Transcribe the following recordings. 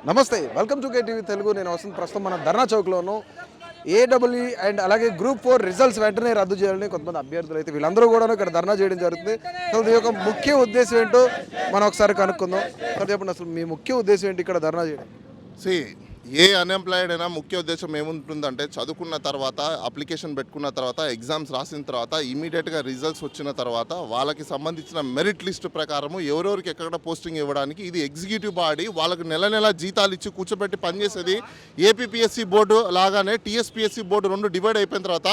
నమస్తే, welcome to KTV Telugu. నేను వస్తుంది ప్రస్తుతం మన ధర్నా చౌక్లోను. ఏడబ్ల్యూ అండ్ అలాగే గ్రూప్ 4 రిజల్ట్స్ వెంటనే రద్దు చేయాలని కొంతమంది అభ్యర్థులు అయితే వీళ్ళందరూ కూడా ఇక్కడ ధర్నా చేయడం జరుగుతుంది. అసలు దీని యొక్క ముఖ్య ఉద్దేశం ఏంటో మనం ఒకసారి కనుక్కుందాం. సార్ చెప్పండి, అసలు మీ ముఖ్య ఉద్దేశం ఏంటి ఇక్కడ ధర్నా చేయడం? ఏ అన్ఎంప్లాయిడ్ అయినా ముఖ్య ఉద్దేశం ఏముంటుందంటే, చదువుకున్న తర్వాత అప్లికేషన్ పెట్టుకున్న తర్వాత ఎగ్జామ్స్ రాసిన తర్వాత ఇమీడియట్గా రిజల్ట్స్ వచ్చిన తర్వాత వాళ్ళకి సంబంధించిన మెరిట్ లిస్ట్ ప్రకారము ఎవరెవరికి ఎక్కడ పోస్టింగ్ ఇవ్వడానికి ఇది ఎగ్జిక్యూటివ్ బాడీ వాళ్ళకి నెల నెల జీతాలు ఇచ్చి కూర్చోబెట్టి పనిచేసేది. ఏపీపీఎస్సీ బోర్డు లాగానే టీఎస్పీఎస్సీ బోర్డు రెండు డివైడ్ అయిపోయిన తర్వాత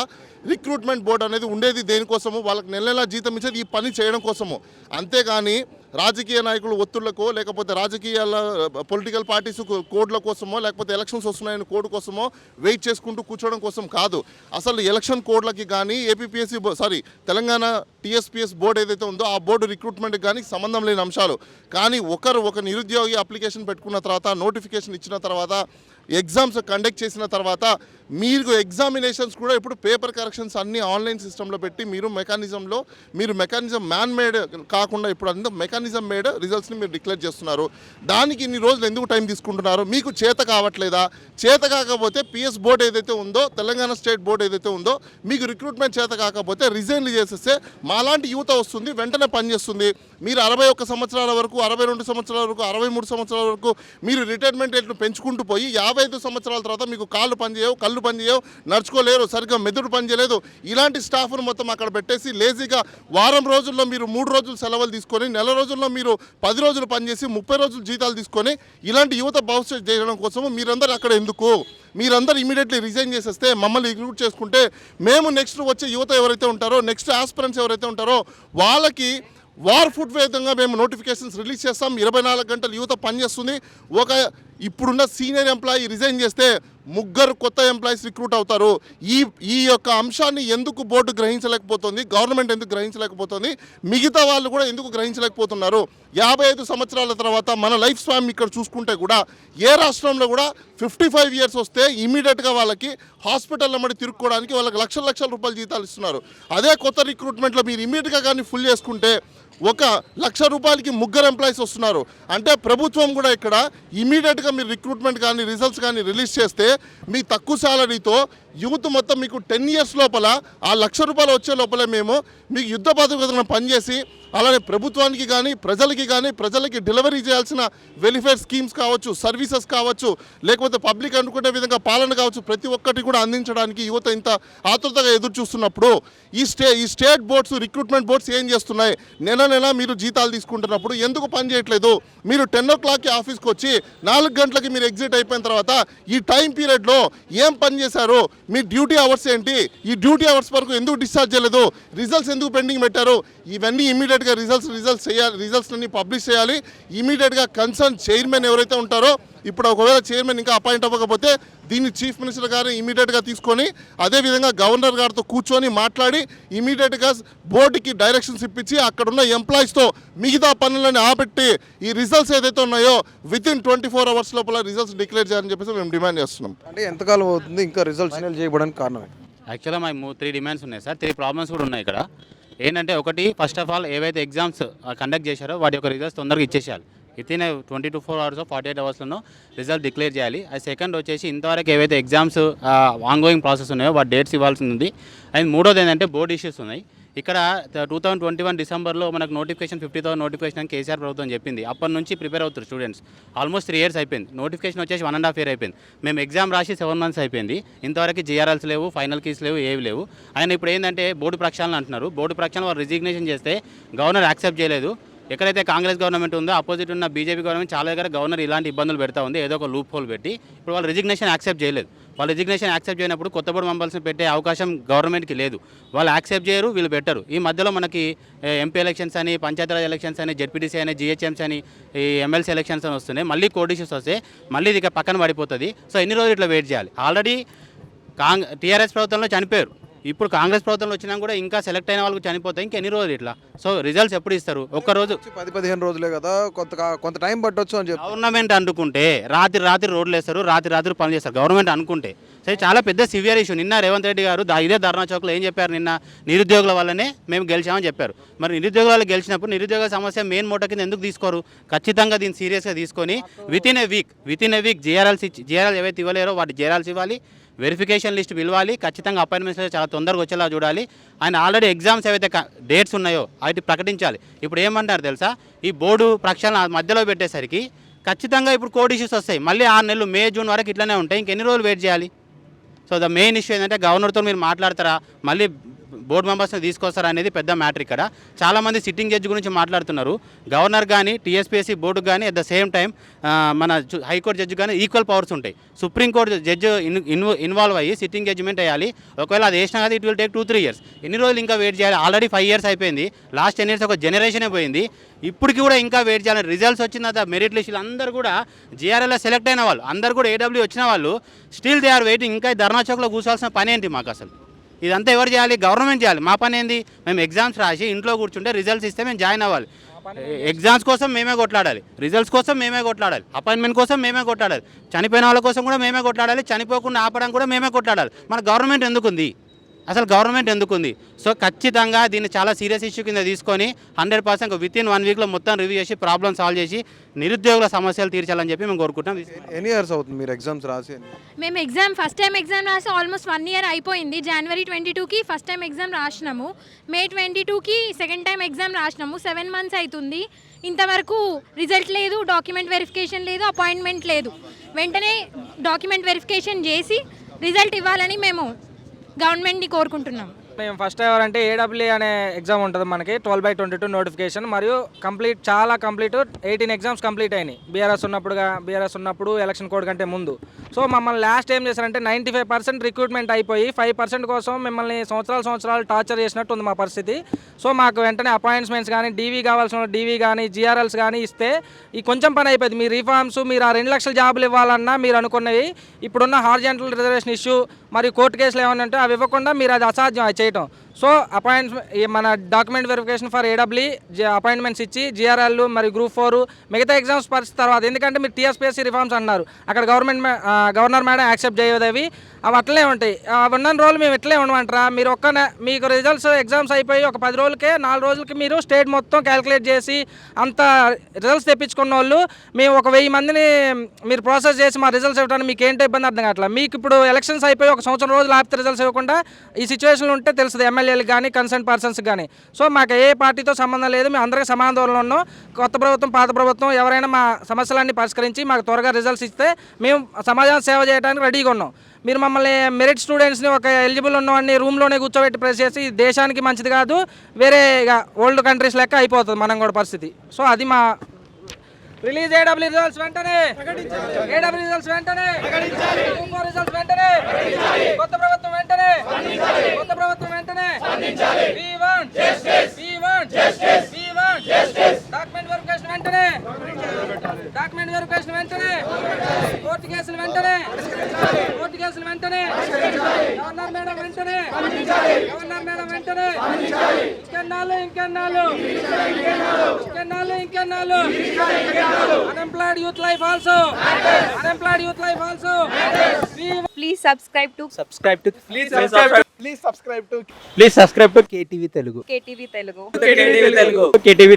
రిక్రూట్మెంట్ బోర్డు అనేది ఉండేది దేనికోసము, వాళ్ళకి నెల నెల జీతం ఇచ్చేది ఈ పని చేయడం కోసము. అంతేగాని రాజకీయ నాయకులు ఒత్తుళ్లకో లేకపోతే రాజకీయాల పొలిటికల్ పార్టీస్ కోడ్ల కోసమో లేకపోతే ఎలక్షన్స్ వస్తున్నాయని కోడ్ కోసమో వెయిట్ చేసుకుంటూ కూర్చోవడం కోసం కాదు. అసలు ఎలక్షన్ కోడ్లకి కానీ తెలంగాణ టీఎస్పీఎస్ బోర్డు ఏదైతే ఉందో ఆ బోర్డు రిక్రూట్మెంట్కి కానీ సంబంధం లేని అంశాలు. కానీ ఒక నిరుద్యోగి అప్లికేషన్ పెట్టుకున్న తర్వాత నోటిఫికేషన్ ఇచ్చిన తర్వాత ఎగ్జామ్స్ కండక్ట్ చేసిన తర్వాత మీరు ఎగ్జామినేషన్స్ కూడా ఇప్పుడు పేపర్ కరెక్షన్స్ అన్నీ ఆన్లైన్ సిస్టంలో పెట్టి మీరు మెకానిజం మ్యాన్ మేడ్ కాకుండా ఇప్పుడు అంతా మెకానిజం మేడ్ రిజల్ట్స్ని మీరు డిక్లేర్ చేస్తున్నారు. దానికి ఇన్ని రోజులు ఎందుకు టైం తీసుకుంటున్నారు? మీకు చేత కావట్లేదా? చేత కాకపోతే పిఎస్ బోర్డు ఏదైతే ఉందో, తెలంగాణ స్టేట్ బోర్డు ఏదైతే ఉందో, మీకు రిక్రూట్మెంట్ చేత కాకపోతే రిజైన్లు చేసేస్తే మాలాంటి యువత వస్తుంది, వెంటనే పనిచేస్తుంది. మీరు 61 సంవత్సరాల వరకు, 62 సంవత్సరాల వరకు, 63 సంవత్సరాల వరకు మీరు రిటైర్మెంట్ ఏజ్ను పెంచుకుంటూ పోయి 55 సంవత్సరాల తర్వాత మీకు కాళ్ళు పనిచేయవు, కళ్ళు పనిచేయవు, నడుచుకోలేరు, సరిగ్గా మెదడు పనిచేయలేదు. ఇలాంటి స్టాఫ్ను మొత్తం అక్కడ పెట్టేసి లేజీగా వారం రోజుల్లో మీరు 3 రోజులు సెలవులు తీసుకొని, నెల రోజుల్లో మీరు 10 రోజులు పనిచేసి 30 రోజులు జీతాలు తీసుకొని ఇలాంటి యువత భవిష్యత్తు చేయడం కోసము మీరందరూ అక్కడ ఎందుకు? మీరందరూ ఇమీడియట్లీ రిజైన్ చేసేస్తే మమ్మల్ని రిక్రూట్ చేసుకుంటే మేము నెక్స్ట్ వచ్చే యువత ఎవరైతే ఉంటారో, నెక్స్ట్ ఆస్పిరెంట్స్ ఎవరైతే ఉంటారో వాళ్ళకి వార్ ఫుడ్ విధంగా మేము నోటిఫికేషన్స్ రిలీజ్ చేస్తాం. 24 గంటలు యువత పనిచేస్తుంది. ఇప్పుడున్న సీనియర్ ఎంప్లాయీ రిజైన్ చేస్తే 3 కొత్త ఎంప్లాయీస్ రిక్రూట్ అవుతారు. ఈ యొక్క అంశాన్ని ఎందుకు బోర్డు గ్రహించలేకపోతుంది? గవర్నమెంట్ ఎందుకు గ్రహించలేకపోతుంది? మిగతా వాళ్ళు కూడా ఎందుకు గ్రహించలేకపోతున్నారు? 55 సంవత్సరాల తర్వాత మన లైఫ్ స్పాన్ ఇక్కడ చూసుకుంటే కూడా ఏ రాష్ట్రంలో కూడా 55 ఇయర్స్ వస్తే ఇమీడియట్గా వాళ్ళకి హాస్పిటల్లో మడి తిరుక్కోవడానికి వాళ్ళకి లక్షల రూపాయలు జీతాలు ఇస్తున్నారు. అదే కొత్త రిక్రూట్మెంట్లో మీరు ఇమీడియట్గా కానీ ఫుల్ చేసుకుంటే 1,00,000 రూపాయలకి 3 ఎంప్లాయీస్ వస్తున్నారు. అంటే ప్రభుత్వం కూడా ఇక్కడ ఇమీడియట్గా మీరు రిక్రూట్మెంట్ కానీ రిజల్ట్స్ కానీ రిలీజ్ చేస్తే మీ తక్కువ శాలరీతో యూత్ మొత్తం మీకు 10 ఇయర్స్ లోపల ఆ 1,00,000 రూపాయలు వచ్చే లోపల మేము మీకు యుద్ధ ప్రాతిపదికన పనిచేసి అలానే ప్రభుత్వానికి కానీ ప్రజలకి డెలివరీ చేయాల్సిన వెల్ఫేర్ స్కీమ్స్ కావచ్చు, సర్వీసెస్ కావచ్చు, లేకపోతే పబ్లిక్ అనుకునే విధంగా పాలన కావచ్చు, ప్రతి ఒక్కటి కూడా అందించడానికి యువత ఇంత ఆతృతగా ఎదురు చూస్తున్నప్పుడు ఈ స్టేట్ బోర్డ్స్, రిక్రూట్మెంట్ బోర్డ్స్ ఏం చేస్తున్నాయి? నెల మీరు జీతాలు తీసుకుంటున్నప్పుడు ఎందుకు పని చేయట్లేదు? మీరు 10 o'clockకి ఆఫీస్కి వచ్చి 4 గంటలకి మీరు ఎగ్జిట్ అయిపోయిన తర్వాత ఈ టైం పీరియడ్లో ఏం పని చేశారు? మీ డ్యూటీ అవర్స్ ఏంటి? ఈ డ్యూటీ అవర్స్ వరకు ఎందుకు డిశ్చార్జ్ చేయలేదు? రిజల్ట్స్ ఎందుకు పెండింగ్ పెట్టారు? ఇవన్నీ ఇమీడియట్గా రిజల్ట్స్ అన్ని పబ్లిష్ చేయాలి. ఇమీడియట్గా కన్సర్న్ చైర్మన్ ఎవరైతే ఉంటారో, ఇప్పుడు ఒకవేళ చైర్మన్ ఇంకా అపాయింట్ అవ్వకపోతే దీన్ని చీఫ్ మినిస్టర్ గారు ఇమీడియట్గా తీసుకొని అదేవిధంగా గవర్నర్ గారితో కూర్చొని మాట్లాడి ఇమీడియట్గా బోర్డుకి డైరెక్షన్స్ ఇప్పించి అక్కడున్న ఎంప్లాయీస్తో మిగతా పనులను ఆపెట్టి ఈ రిజల్ట్స్ ఏదైతే ఉన్నాయో వితిన్ 24 hours లోపల రిజల్ట్స్ డిక్లేర్ చేయాలని చెప్పేసి మేము డిమాండ్ చేస్తున్నాం. అంటే ఎంతకాలం అవుతుంది ఇంకా రిజల్ట్స్ ఫైనల్ చేయడానికి కారణం? యాక్చువల్గా మాకు 3 డిమాండ్స్ ఉన్నాయి సార్. 3 ప్రాబ్లమ్స్ కూడా ఉన్నాయి ఇక్కడ. ఏంటంటే, ఒకటి, ఫస్ట్ ఆఫ్ ఆల్ ఏవైతే ఎగ్జామ్స్ కండక్ట్ చేశారో వాటి యొక్క రిజల్ట్స్ తొందరగా ఇచ్చేసేయాలి. Within 24 hours 48 hours result declare చేయాలి. అది సెకండ్ వచ్చేసి ఇంతవరకు ఏవైతే ఎగ్జామ్స్ ఆన్గోయింగ్ ప్రాసెస్ ఉన్నాయో వాటి డేట్స్ ఇవ్వాల్సి ఉంది. అండ్ మూడోది ఏంటంటే బోర్డ్ ఇష్యూస్ ఉన్నాయి. ఇక్కడ 2021 డిసెంబర్లో మనకు నోటిఫికేషన్ 50,000 నోటిఫికేషన్ అని కేసీఆర్ ప్రభుత్వం చెప్పింది. అప్పటి నుంచి ప్రిపేర్ అవుతారు స్టూడెంట్స్. ఆల్మోస్ట్ 3 years అయిపోయింది. నోటిఫికేషన్ వచ్చేసి 1.5 year అయిపోయింది. మేము ఎగ్జామ్ రాసి 7 months అయిపోయింది. ఇంతవరకు జీఆర్ఎల్స్ లేవు, ఫైనల్ కీస్ లేవు, ఏవి లేవు. ఆయన ఇప్పుడు ఏంటంటే బోర్డు ప్రక్షాళన అంటున్నారు. బోర్డు ప్రక్షాళన వారు రిజిగ్నేషన్ చేస్తే గవర్నర్ యాక్సెప్ట్ చేయలేదు. ఎక్కడైతే కాంగ్రెస్ గవర్నమెంట్ ఉందో అపోజిట్ ఉన్న బీజేపీ గవర్నమెంట్ చాలా దగ్గర గవర్నర్ ఇలాంటి ఇబ్బందులు పెడతా ఉంది, ఏదో ఒక లూప్ హోల్ పెట్టి. ఇప్పుడు వాళ్ళు రిజిగ్నేషన్ యాక్సెప్ట్ చేయలేదు. వాళ్ళు రిజిగ్నేషన్ యాక్సెప్ట్ చేయనప్పుడు కొత్త బోర్డు మెంబర్స్ని పెట్టే అవకాశం గవర్నమెంట్కి లేదు. వాళ్ళు యాక్సెప్ట్ చేయరు, వీళ్ళు పెట్టరు. ఈ మధ్యలో మనకి ఎంపీ ఎలక్షన్స్ అని, పంచాయతీరాజ్ ఎలక్షన్స్ అని, జెడ్పీటీసీ అని, జిహెచ్ఎంసీ అని, ఈ ఎమ్మెల్సీ ఎలక్షన్స్ అని వస్తున్నాయి. మళ్ళీ కోడ్ ఇష్యూస్ వస్తే మళ్ళీ ఇది పక్కన పడిపోతుంది. సో ఎన్ని రోజులు ఇట్లా వెయిట్ చేయాలి? ఆల్రెడీ టీఆర్ఎస్ ప్రభుత్వంలో చనిపోయారు. ఇప్పుడు కాంగ్రెస్ ప్రభుత్వంలో వచ్చినా కూడా ఇంకా సెలెక్ట్ అయిన వాళ్ళకి చనిపోతాయి ఇంకెన్ని రోజులు ఇట్లా. సో రిజల్ట్స్ ఎప్పుడు ఇస్తారు? ఒక్కరోజు 10-15 రోజులే కదా, కొంత టైం పట్టొచ్చు అని చెప్పి గవర్నమెంట్ అనుకుంటే రాత్రి రోడ్లు వేస్తారు, రాత్రి పనులు చేస్తారు గవర్నమెంట్ అనుకుంటే. సరే, చాలా పెద్ద సివియర్ ఇష్యూ. నిన్న రేవంత్ రెడ్డి గారు ఇదే ధర్నా చౌక్లో ఏం చెప్పారు? నిన్న నిరుద్యోగుల వల్లనే మేము గెలిచామని చెప్పారు. మరి నిరుద్యోగుల వల్ల గెలిచినప్పుడు నిరుద్యోగ సమస్య మెయిన్ మోటో కింద ఎందుకు తీసుకోరు? ఖచ్చితంగా దీన్ని సీరియస్గా తీసుకొని విత్ ఇన్ ఏ వీక్ జేఆర్ఎల్ ఏవైతే ఇవ్వలేరో వాటి జేఆర్ఎల్స్ ఇవ్వాలి, వెరిఫికేషన్ లిస్ట్ పిలవాలి, ఖచ్చితంగా అపాయింట్మెంట్స్ చాలా తొందరగా వచ్చేలా చూడాలి. ఆయన ఆల్రెడీ ఎగ్జామ్స్ ఏవైతే డేట్స్ ఉన్నాయో అవి ప్రకటించాలి. ఇప్పుడు ఏమంటారు తెలుసా? ఈ బోర్డు ప్రక్షాళన మధ్యలో పెట్టేసరికి ఖచ్చితంగా ఇప్పుడు కోడ్ ఇష్యూస్ వస్తాయి. మళ్ళీ 6 నెలలు మే జూన్ వరకు ఇట్లనే ఉంటాయి. ఇంకెన్ని రోజులు వెయిట్ చేయాలి? సో ద మెయిన్ ఇష్యూ ఏంటంటే గవర్నర్తో మీరు మాట్లాడతారా, మళ్ళీ బోర్డు మెంబర్స్ని తీసుకొస్తారా అనేది పెద్ద మ్యాటర్. ఇక్కడ చాలామంది సిట్టింగ్ జడ్జి గురించి మాట్లాడుతున్నారు. గవర్నర్ కానీ టీఎస్పీఎస్సీ బోర్డు కానీ అట్ ద సేమ్ టైం మన హైకోర్టు జడ్జి కానీ ఈక్వల్ పవర్స్ ఉంటాయి. సుప్రీంకోర్టు జడ్జి ఇన్వాల్వ్ అయ్యి సిట్టింగ్ జడ్జిమెంట్ వేయాలి. ఒకవేళ అది వేసినా కదా ఇట్ విల్ టేక్ 2-3 years. ఎన్ని రోజులు ఇంకా వెయిట్ చేయాలి? ఆల్రెడీ 5 years అయిపోయింది. లాస్ట్ 10 years ఒక జనరేషనే పోయింది. ఇప్పటికి కూడా ఇంకా వెయిట్ చేయాలి. రిజల్ట్స్ వచ్చిన తర్వాత మెరిట్ లిస్టులు అందరూ కూడా జేఆర్ఎల్లో సెలెక్ట్ అయిన వాళ్ళు అందరూ కూడా ఏడబ్ల్యూ వచ్చిన వాళ్ళు స్టిల్ దే ఆర్ వెయిటింగ్. ఇంకా ధర్నా చౌక్లో కూర్చోవాల్సిన పని ఏంటి మాకు? అసలు ఇదంతా ఎవరు చేయాలి? గవర్నమెంట్ చేయాలి. మా పని ఏంది? మేము ఎగ్జామ్స్ రాసి ఇంట్లో కూర్చుంటే రిజల్ట్స్ ఇస్తే మేము జాయిన్ అవ్వాలి. ఎగ్జామ్స్ కోసం మేమే కొట్లాడాలి, రిజల్ట్స్ కోసం మేమే కొట్లాడాలి, అపాయింట్మెంట్ కోసం మేమే కొట్లాడాలి, చనిపోయిన వాళ్ళ కోసం కూడా మేమే కొట్లాడాలి, చనిపోకుండా ఆపడం కూడా మేమే కొట్లాడాలి. మన గవర్నమెంట్ ఎందుకుంది? అసలు గవర్నమెంట్ ఎందుకుంది? సో ఖచ్చితంగా దీన్ని చాలా సీరియస్ ఇష్యూ కింద తీసుకొని 100% విత్ ఇన్ 1 weekలో మొత్తం రివ్యూ చేసి ప్రాబ్లమ్ సాల్వ్ చేసి నిరుద్యోగుల సమస్యలు తీర్చాలని చెప్పి మేము కోరుకుంటాం. ఎన్ని ఇయర్స్ అవుతుంది మీరు ఎగ్జామ్స్ రాసి? మేము ఫస్ట్ టైం ఎగ్జామ్ రాసి ఆల్మోస్ట్ 1 year అయిపోయింది. January 22కి ఫస్ట్ టైం ఎగ్జామ్ రాసినాము, May 22కి సెకండ్ టైం ఎగ్జామ్ రాసినాము. 7 months అవుతుంది. ఇంతవరకు రిజల్ట్ లేదు, డాక్యుమెంట్ వెరిఫికేషన్ లేదు, అపాయింట్మెంట్ లేదు. వెంటనే డాక్యుమెంట్ వెరిఫికేషన్ చేసి రిజల్ట్ ఇవ్వాలని మేము గవర్నమెంట్ని కోరుకుంటున్నాం. మేము ఫస్ట్ అంటే ఏడబ్ల్యూ అనే ఎగ్జామ్ ఉంటుంది మనకి 12/22 నోటిఫికేషన్, మరియు చాలా కంప్లీట్ 18 ఎగ్జామ్స్ కంప్లీట్ అయినాయి బీఆర్ఎస్ ఉన్నప్పుడు ఎలక్షన్ కోడ్ కంటే ముందు. సో మమ్మల్ని లాస్ట్ ఏం చేశారంటే 95% రిక్రూట్మెంట్ అయిపోయి 5% కోసం మిమ్మల్ని సంవత్సరాలు టార్చర్ చేసినట్టు ఉంది మా పరిస్థితి. సో మాకు వెంటనే అపాయింట్మెంట్స్ కానీ డీవీ కావాల్సిన డీవీ కానీ జిఆర్ఎల్స్ కానీ ఇస్తే ఈ కొంచెం పని అయిపోయింది. మీ రీఫార్మ్స్ మీరు ఆ 2 లక్షల జాబులు ఇవ్వాలన్నా మీరు అనుకున్నవి ఇప్పుడున్న హార్జెంటల్ రిజర్వేషన్ ఇష్యూ మరియు కోర్టు కేసులు ఏమన్నా ఉంటే అవి ఇవ్వకుండా మీరు అది అసాధ్యం అది చేయటం. సో మన డాక్యుమెంట్ వెరిఫికేషన్ ఫర్ ఏడబ్ల్యూ అపాయింట్మెంట్స్ ఇచ్చి జిఆర్ఎల్ మరియు Group 4 మిగతా ఎగ్జామ్స్ పరిస్థితి తర్వాత, ఎందుకంటే మీరు టీఎస్పీఎస్సీ రిఫార్మ్స్ అన్నారు, అక్కడ గవర్నర్ మేడం యాక్సెప్ట్ చేయదు. అవి అట్లనే ఉంటాయి. ఉన్న రోజులు మేము ఎట్లే ఉండమంటారా? మీరు మీకు రిజల్ట్స్ ఎగ్జామ్స్ అయిపోయి ఒక 10 రోజులకే 4 రోజులకి మీరు స్టేట్ మొత్తం క్యాలిక్యులేట్ చేసి అంత రిజల్ట్స్ తెప్పించుకున్న వాళ్ళు మేము ఒక 1000 మందిని మీరు ప్రాసెస్ చేసి మా రిజల్ట్స్ ఇవ్వడానికి మీకు ఏంటో ఇబ్బంది అర్థం కావట్లా. మీకు ఇప్పుడు ఎలక్షన్స్ అయిపోయి 1 సంవత్సరం రోజులు ఆపితే రిజల్ట్స్ ఇవ్వకుండా ఈ సిచ్యువేషన్లో ఉంటే తెలుస్తుంది ఎమ్మెల్యేలకు కానీ కన్సర్న్ పర్సన్స్కి కానీ. సో మాకు ఏ పార్టీతో సంబంధం లేదు, మేము అందరికీ సమాధానంలో ఉన్నాం. కొత్త ప్రభుత్వం పాత ప్రభుత్వం ఎవరైనా మా సమస్యలన్నీ పరిష్కరించి మాకు త్వరగా రిజల్ట్స్ ఇస్తే మేము సమాజానికి సేవ చేయడానికి రెడీగా ఉన్నాం. మీరు మమ్మల్ని మెరిట్ స్టూడెంట్స్ని ఒక ఎలిజిబుల్ ఉన్నవాడిని రూమ్లోనే కూర్చోబెట్టి ప్రెస్ చేసి దేశానికి మంచిది కాదు, వేరే ఓల్డ్ కంట్రీస్ లెక్క అయిపోతుంది మనం కూడా పరిస్థితి. సో అది మా రిలీజ్ ఏడబ్ల్యూ రిజల్ట్స్ వెంటనే, ఏడబ్ల్యూ రిజల్ట్స్ వెంటనే, రిజల్ట్స్ వెంటనే, కొత్త ప్రభుత్వం వెంటనే, కొత్త ప్రభుత్వం వెంటనే, డాక్యుమెంట్ వెరిఫికేషన్ వెంటనే, డాక్యుమెంట్ వెరిఫికేషన్ వెంటనే, కోర్టు కేసులు వెంటనే, గవర్నర్ మేడం వెంటనే, ఇంకెన్నాళ్ళు unemployed youth life also. Please subscribe to KTV Telugu. KTV Telugu. KTV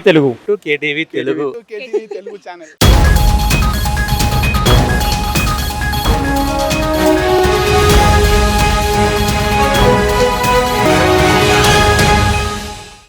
Telugu channel.